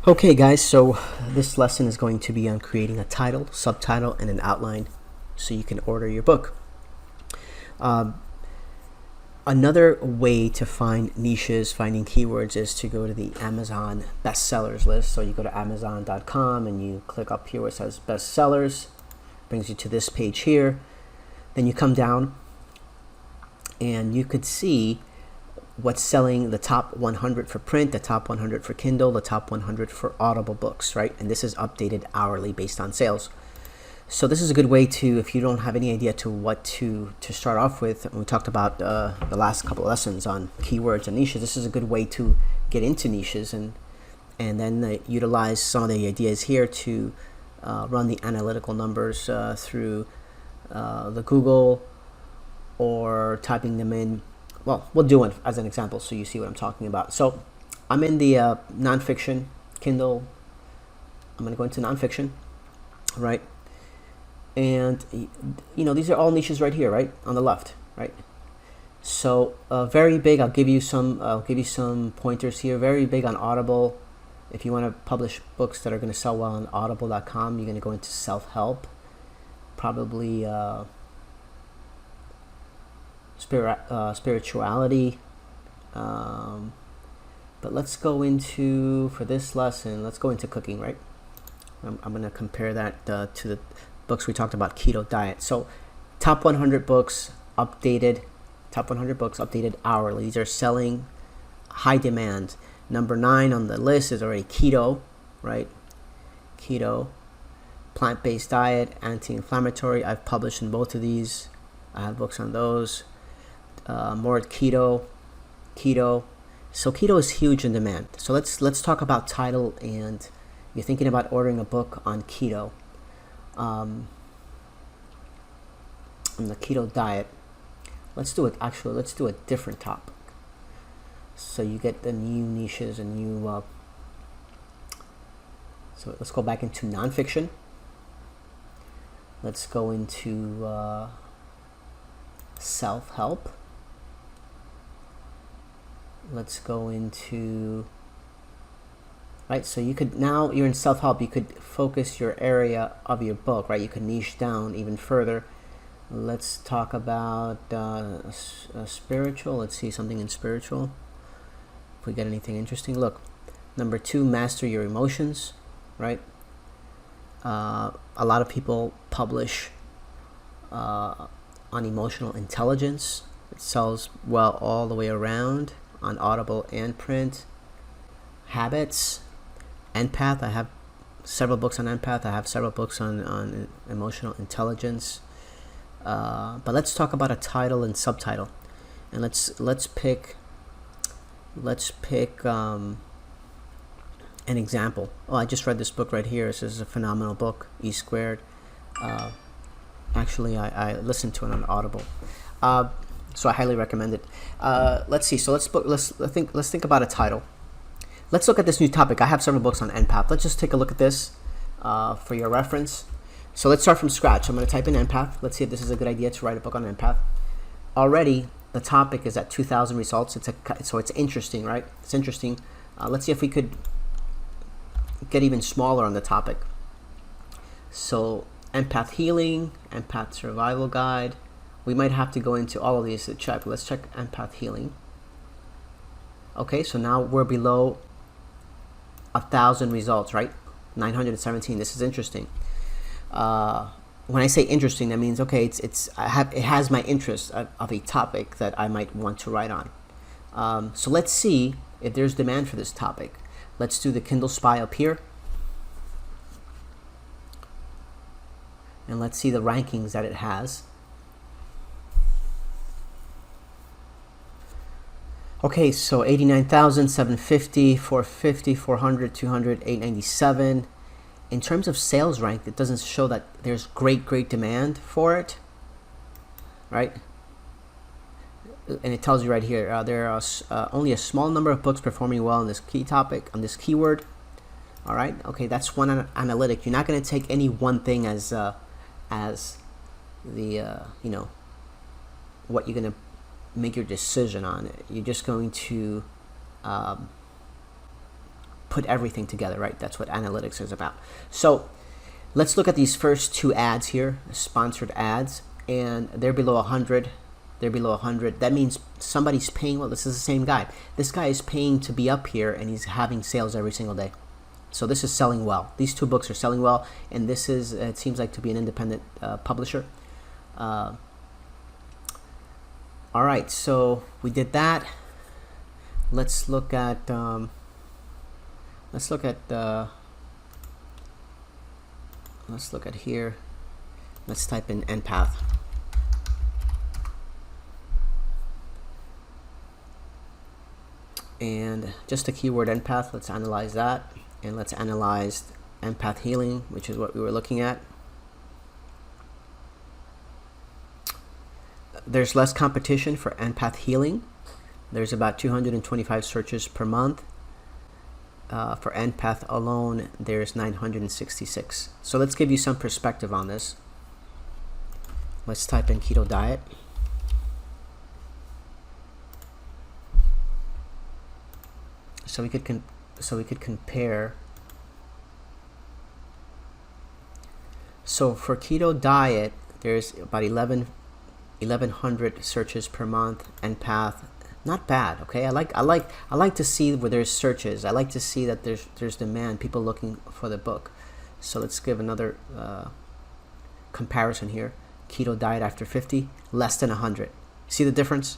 Okay guys, so this lesson is going to be on creating a title, subtitle, and an outline so you can order your book. Another way to find niches, finding keywords, is to go to the Amazon bestsellers list. So you go to amazon.com and you click up here where it says bestsellers, brings you to this page here. Then you come down and you could see what's selling, the top 100 for print, the top 100 for Kindle, the top 100 for Audible books, right? And this is updated hourly based on sales. So this is a good way to, if you don't have any idea to what to start off with, and we talked about the last couple of lessons on keywords and niches, this is a good way to get into niches and then utilize some of the ideas here to run the analytical numbers through the Google, or typing them in. Well, we'll do it as an example so you see what I'm talking about. So I'm in the nonfiction Kindle. I'm going to go into nonfiction, right? And you know, these are all niches right here, right on the left, right? So very big. I'll give you some pointers here. Very big on Audible. If you want to publish books that are going to sell well on audible.com, you're going to go into self-help, probably spirituality, but let's go into, for this lesson, let's go into cooking, right? I'm going to compare that to the books we talked about, keto diet. So top 100 books updated, top 100 books updated hourly. These are selling, high demand. Number 9 on the list is already keto, right? Keto, plant-based diet, anti-inflammatory. I've published in both of these. I have books on those. More keto. So keto is huge in demand. So let's talk about title, and you're thinking about ordering a book on keto, on the keto diet. Let's do a different topic, so you get the new niches and new. So let's go back into nonfiction. Let's go into self-help. Let's go into, right, so you could, now you're in self-help, you could focus your area of your book, right? You could niche down even further. Let's talk about spiritual. Let's see something in spiritual, if we get anything interesting. Look, number 2, master your emotions, right? A lot of people publish on emotional intelligence. It sells well all the way around on Audible and print. Habits, empath. I have several books on empath. I have several books on emotional intelligence. But let's talk about a title and subtitle, and let's pick an example. Oh, I just read this book right here. This is a phenomenal book, E Squared. Actually, I listened to it on Audible. So I highly recommend it. Let's see. So let's think about a title. Let's look at this new topic. I have several books on empath. Let's just take a look at this for your reference. So let's start from scratch. I'm going to type in empath. Let's see if this is a good idea to write a book on empath. Already, the topic is at 2,000 results. So it's interesting, right? It's interesting. Let's see if we could get even smaller on the topic. So empath healing, empath survival guide. We might have to go into all of these to check. Let's check empath healing. Okay, so now we're below 1,000 results, right? 917. This is interesting. When I say interesting, that means, okay, it has my interest of a topic that I might want to write on. So let's see if there's demand for this topic. Let's do the Kindle Spy up here, and let's see the rankings that it has. Okay, so 89,000, 750, 450, 400, 200, 897. In terms of sales rank, it doesn't show that there's great demand for it, right? And it tells you right here, there are only a small number of books performing well on this key topic, on this keyword. All right, okay, that's one analytic. You're not going to take any one thing as the you know, what you're going to make your decision on it. You're just going to put everything together, right? That's what analytics is about. So let's look at these first two ads here, sponsored ads, and they're below 100. They're below 100. That means somebody's paying. Well, this is the same guy. This guy is paying to be up here, and he's having sales every single day. So this is selling well. These two books are selling well, and this is, it seems like to be an independent publisher. All right, so we did that. Let's look at here. Let's type in empath. And just the keyword empath, let's analyze that. And let's analyze empath healing, which is what we were looking at. There's less competition for empath healing. There's about 225 searches per month. For empath alone, there's 966. So let's give you some perspective on this. Let's type in keto diet. So we could compare. So for keto diet, there's about 1,100 searches per month. Empath, not bad. Okay, I like to see where there's searches. I like to see that there's demand, people looking for the book. So let's give another comparison here. Keto diet after 50, less than 100. See the difference?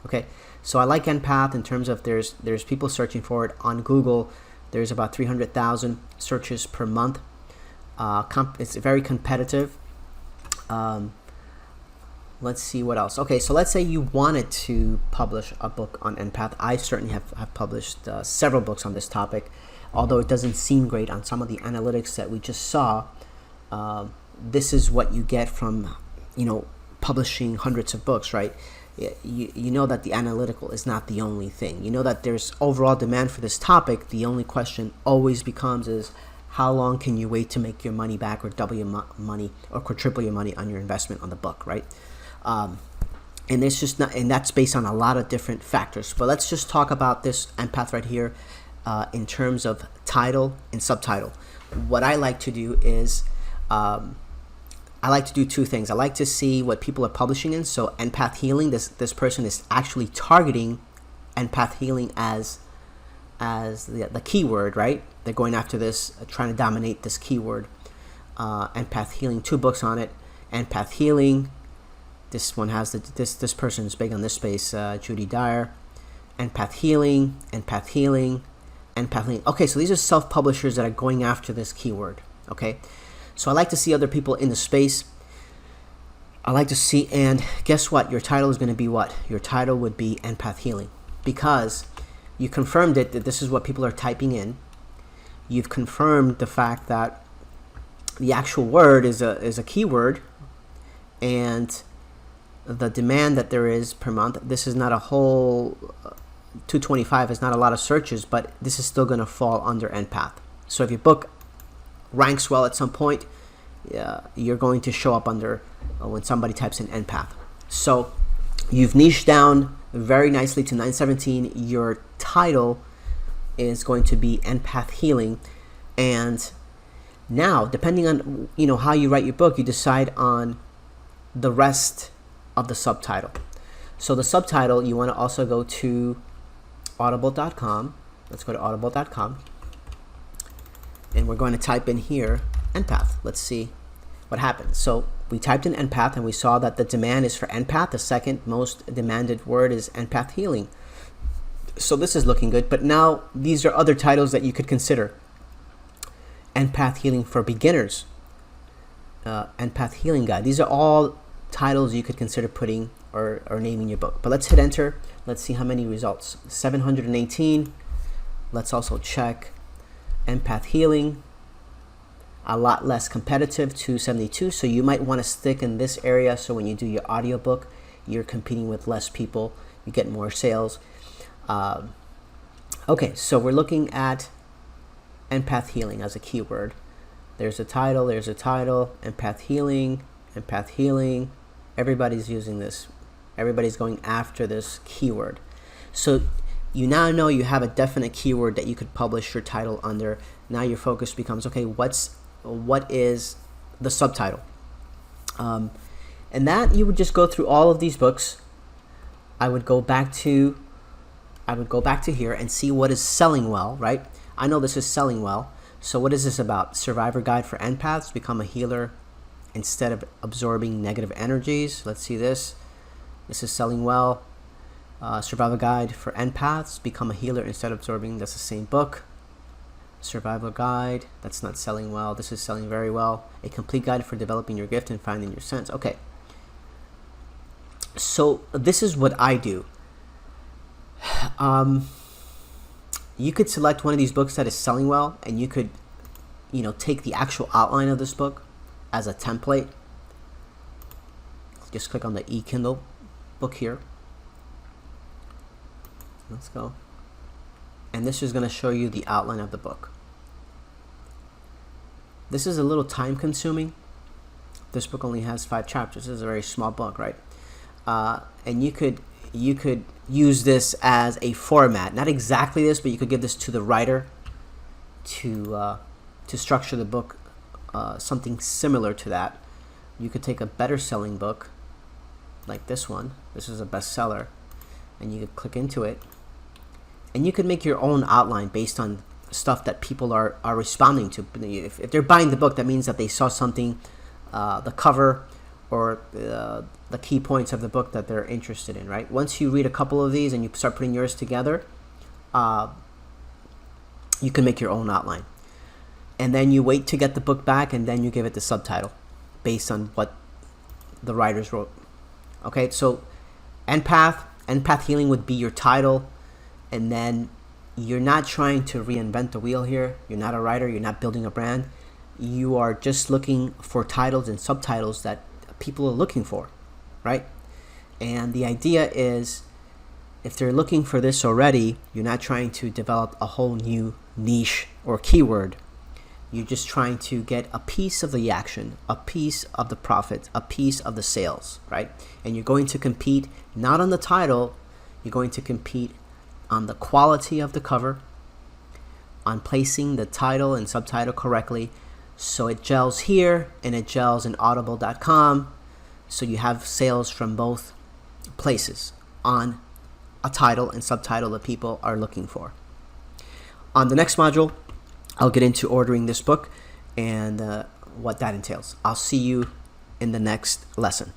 Okay, so I like empath in terms of there's people searching for it on Google. There's about 300,000 searches per month. It's very competitive. Let's see what else. Okay, so let's say you wanted to publish a book on empath. I certainly have published several books on this topic, although it doesn't seem great on some of the analytics that we just saw. This is what you get from, publishing hundreds of books, right? You know that the analytical is not the only thing. You know that there's overall demand for this topic. The only question always becomes is, how long can you wait to make your money back, or double your money, or quadruple your money on your investment on the book, right? And it's just not, and that's based on a lot of different factors. But let's just talk about this empath right here in terms of title and subtitle. What I like to do is I like to do two things. I like to see what people are publishing in. So empath healing, this person is actually targeting empath healing as the keyword, right? They're going after this, trying to dominate this keyword. Empath healing, 2 books on it. Empath healing. This one has this person is big on this space. Judy Dyer. Empath healing. Empath healing. Empath healing. Okay, so these are self-publishers that are going after this keyword. Okay, so I like to see other people in the space. I like to see, and guess what? Your title is going to be what? Your title would be empath healing, because you confirmed it that this is what people are typing in. You've confirmed the fact that the actual word is a keyword, and the demand that there is per month. This is not a whole 225 is not a lot of searches, but this is still going to fall under empath. So if your book ranks well at some point, you're going to show up under when somebody types in empath. So you've niched down very nicely to 917. Your title is going to be empath healing, and now depending on how you write your book, you decide on the rest of the subtitle. So the subtitle, you want to also go to audible.com. Let's go to audible.com, and we're going to type in here empath. Let's see what happens. So we typed in empath, and we saw that the demand is for empath. The second most demanded word is empath healing. So this is looking good, but now these are other titles that you could consider. Empath healing for beginners, empath healing guide. These are all titles you could consider putting or naming your book. But let's hit enter. Let's see how many results. 718. Let's also check empath healing. A lot less competitive, 272. So you might want to stick in this area, so when you do your audiobook, you're competing with less people, you get more sales. Okay, so we're looking at empath healing as a keyword. There's a title, empath healing. Everybody's using this. Everybody's going after this keyword. So you now know you have a definite keyword that you could publish your title under. Now your focus becomes, okay, what is the subtitle? And that you would just go through all of these books. I would go back to here and see what is selling well, right? I know this is selling well. So what is this about? Survivor Guide for Empaths, become a healer instead of absorbing negative energies. Let's see this. This is selling well. Survival Guide for Empaths, become a healer instead of absorbing. That's the same book. Survival Guide, that's not selling well. This is selling very well. A complete guide for developing your gift and finding your sense. Okay. So this is what I do. You could select one of these books that is selling well, and you could, take the actual outline of this book as a template. Just click on the Kindle book here. Let's go. And this is going to show you the outline of the book. This is a little time consuming. This book only has 5 chapters. This is a very small book, right? And you could use this as a format. Not exactly this, but you could give this to the writer to structure the book something similar to that. You could take a better selling book like this one. This is a bestseller, and you could click into it, and you could make your own outline based on stuff that people are responding to. If they're buying the book, that means that they saw something, the cover or the key points of the book that they're interested in, right? Once you read a couple of these and you start putting yours together, you can make your own outline. And then you wait to get the book back, and then you give it the subtitle based on what the writers wrote. Okay, so empath healing would be your title, and then you're not trying to reinvent the wheel here. You're not a writer. You're not building a brand. You are just looking for titles and subtitles that people are looking for, right? And the idea is, if they're looking for this already, you're not trying to develop a whole new niche or keyword. You're just trying to get a piece of the action, a piece of the profit, a piece of the sales, right? And you're going to compete not on the title. You're going to compete on the quality of the cover, on placing the title and subtitle correctly, so it gels here and it gels in audible.com, so you have sales from both places on a title and subtitle that people are looking for. On the next module, I'll get into ordering this book and what that entails. I'll see you in the next lesson.